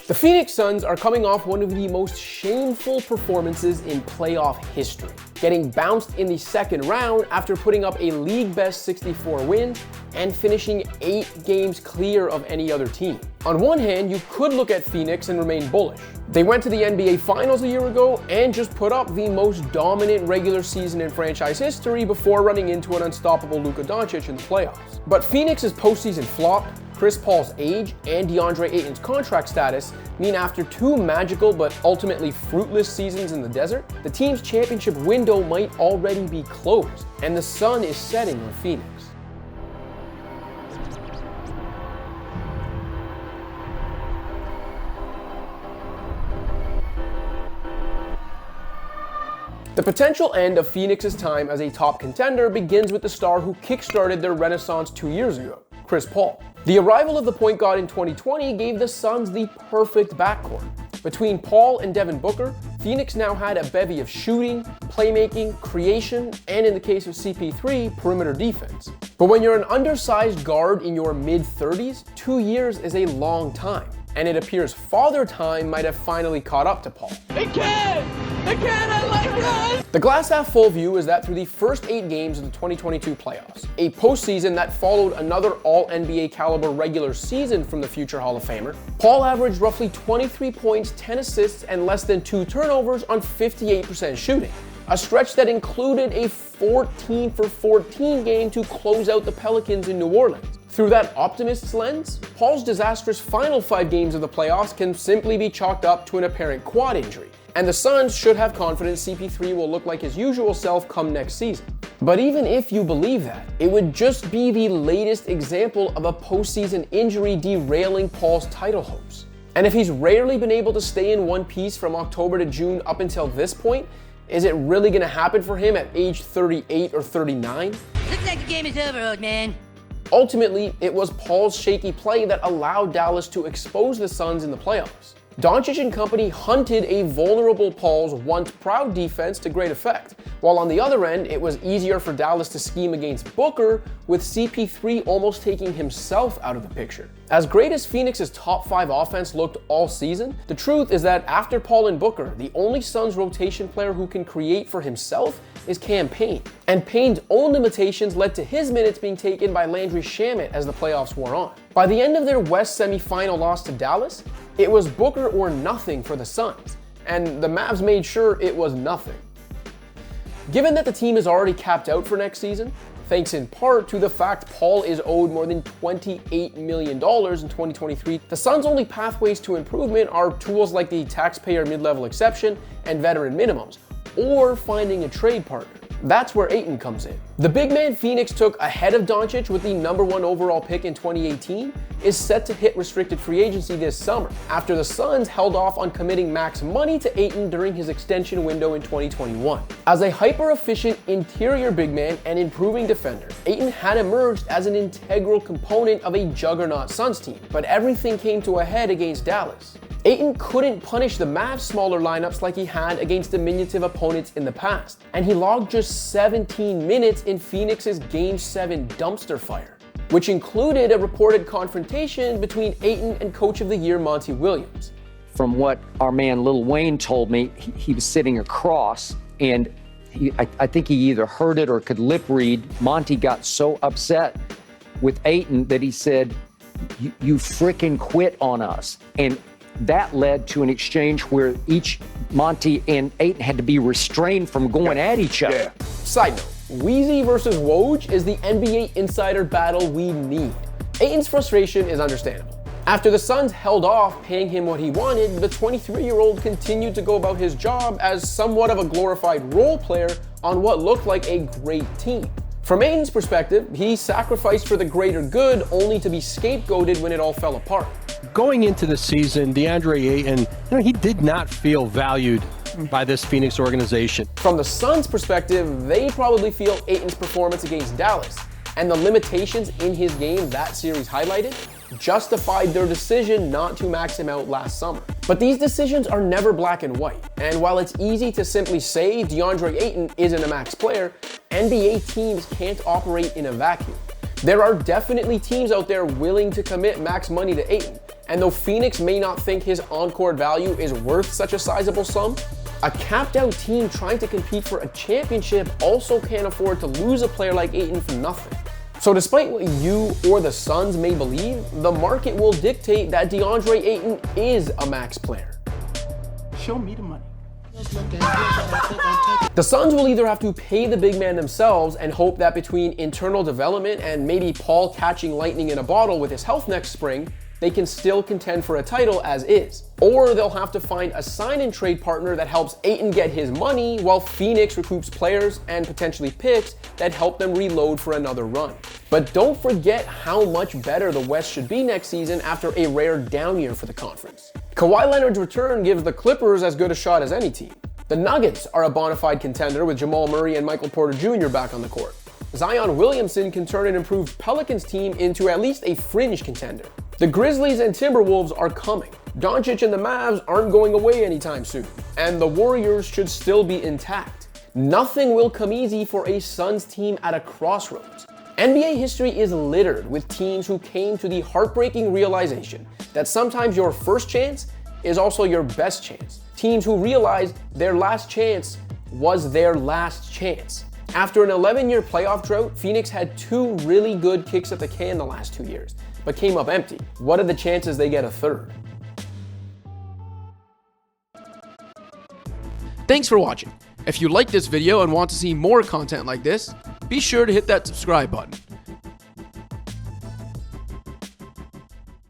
The Phoenix Suns are coming off one of the most shameful performances in playoff history, getting bounced in the second round after putting up a league-best 64 wins and finishing 8 games clear of any other team. On one hand, you could look at Phoenix and remain bullish. They went to the NBA Finals a year ago and just put up the most dominant regular season in franchise history before running into an unstoppable Luka Doncic in the playoffs. But Phoenix's postseason flop, Chris Paul's age, and Deandre Ayton's contract status mean after 2 magical but ultimately fruitless seasons in the desert, the team's championship window might already be closed, and the sun is setting on Phoenix. The potential end of Phoenix's time as a top contender begins with the star who kickstarted their renaissance 2 years ago, Chris Paul. The arrival of the point guard in 2020 gave the Suns the perfect backcourt. Between Paul and Devin Booker, Phoenix now had a bevy of shooting, playmaking, creation, and in the case of CP3, perimeter defense. But when you're an undersized guard in your mid-30s, 2 years is a long time, and it appears Father Time might have finally caught up to Paul. I like that! The glass half full view is that through the first 8 games of the 2022 playoffs, a postseason that followed another all-NBA caliber regular season from the future Hall of Famer, Paul averaged roughly 23 points, 10 assists, and less than 2 turnovers on 58% shooting. A stretch that included a 14 for 14 game to close out the Pelicans in New Orleans. Through that optimist's lens, Paul's disastrous final 5 games of the playoffs can simply be chalked up to an apparent quad injury, and the Suns should have confidence CP3 will look like his usual self come next season. But even if you believe that, it would just be the latest example of a postseason injury derailing Paul's title hopes. And if he's rarely been able to stay in one piece from October to June up until this point, is it really going to happen for him at age 38 or 39? Looks like the game is over, old man. Ultimately, it was Paul's shaky play that allowed Dallas to expose the Suns in the playoffs. Doncic and company hunted a vulnerable Paul's once proud defense to great effect, while on the other end, it was easier for Dallas to scheme against Booker, with CP3 almost taking himself out of the picture. As great as Phoenix's top 5 offense looked all season, the truth is that after Paul and Booker, the only Suns rotation player who can create for himself is Cam Payne. And Payne's own limitations led to his minutes being taken by Landry Shamet as the playoffs wore on. By the end of their West semifinal loss to Dallas, it was Booker or nothing for the Suns, and the Mavs made sure it was nothing. Given that the team is already capped out for next season, thanks in part to the fact Paul is owed more than $28 million in 2023, the Suns' only pathways to improvement are tools like the taxpayer mid-level exception and veteran minimums, or finding a trade partner. That's where Ayton comes in. The big man Phoenix took ahead of Doncic with the #1 overall pick in 2018 is set to hit restricted free agency this summer, after the Suns held off on committing max money to Ayton during his extension window in 2021. As a hyper-efficient interior big man and improving defender, Ayton had emerged as an integral component of a juggernaut Suns team, but everything came to a head against Dallas. Ayton couldn't punish the Mavs' smaller lineups like he had against diminutive opponents in the past, and he logged just 17 minutes in Phoenix's Game 7 dumpster fire, which included a reported confrontation between Ayton and Coach of the Year Monty Williams. From what our man Lil Wayne told me, he was sitting across, and I think he either heard it or could lip read. Monty got so upset with Ayton that he said, you frickin' quit on us. And that led to an exchange where each Monty and Ayton had to be restrained from going at each other. Yeah. Side note, Weezy versus Woj is the NBA insider battle we need. Ayton's frustration is understandable. After the Suns held off paying him what he wanted, the 23-year-old continued to go about his job as somewhat of a glorified role player on what looked like a great team. From Ayton's perspective, he sacrificed for the greater good only to be scapegoated when it all fell apart. Going into the season, Deandre Ayton, he did not feel valued by this Phoenix organization. From the Suns' perspective, they probably feel Ayton's performance against Dallas and the limitations in his game that series highlighted justified their decision not to max him out last summer. But these decisions are never black and white, and while it's easy to simply say Deandre Ayton isn't a max player, NBA teams can't operate in a vacuum. There are definitely teams out there willing to commit max money to Ayton, And though Phoenix may not think his on-court value is worth such a sizable sum, a capped-out team trying to compete for a championship also can't afford to lose a player like Ayton for nothing. So despite what you or the Suns may believe, the market will dictate that Deandre Ayton is a max player. Show me the money. The Suns will either have to pay the big man themselves and hope that between internal development and maybe Paul catching lightning in a bottle with his health next spring, they can still contend for a title as is. Or they'll have to find a sign-and-trade partner that helps Ayton get his money while Phoenix recruits players and potentially picks that help them reload for another run. But don't forget how much better the West should be next season after a rare down year for the conference. Kawhi Leonard's return gives the Clippers as good a shot as any team. The Nuggets are a bona fide contender with Jamal Murray and Michael Porter Jr. back on the court. Zion Williamson can turn an improved Pelicans team into at least a fringe contender. The Grizzlies and Timberwolves are coming. Doncic and the Mavs aren't going away anytime soon. And the Warriors should still be intact. Nothing will come easy for a Suns team at a crossroads. NBA history is littered with teams who came to the heartbreaking realization that sometimes your first chance is also your best chance. Teams who realized their last chance was their last chance. After an 11-year playoff drought, Phoenix had 2 really good kicks at the can the last 2 years, but came up empty. What are the chances they get a third? Thanks for watching. If you liked this video and want to see more content like this, be sure to hit that subscribe button.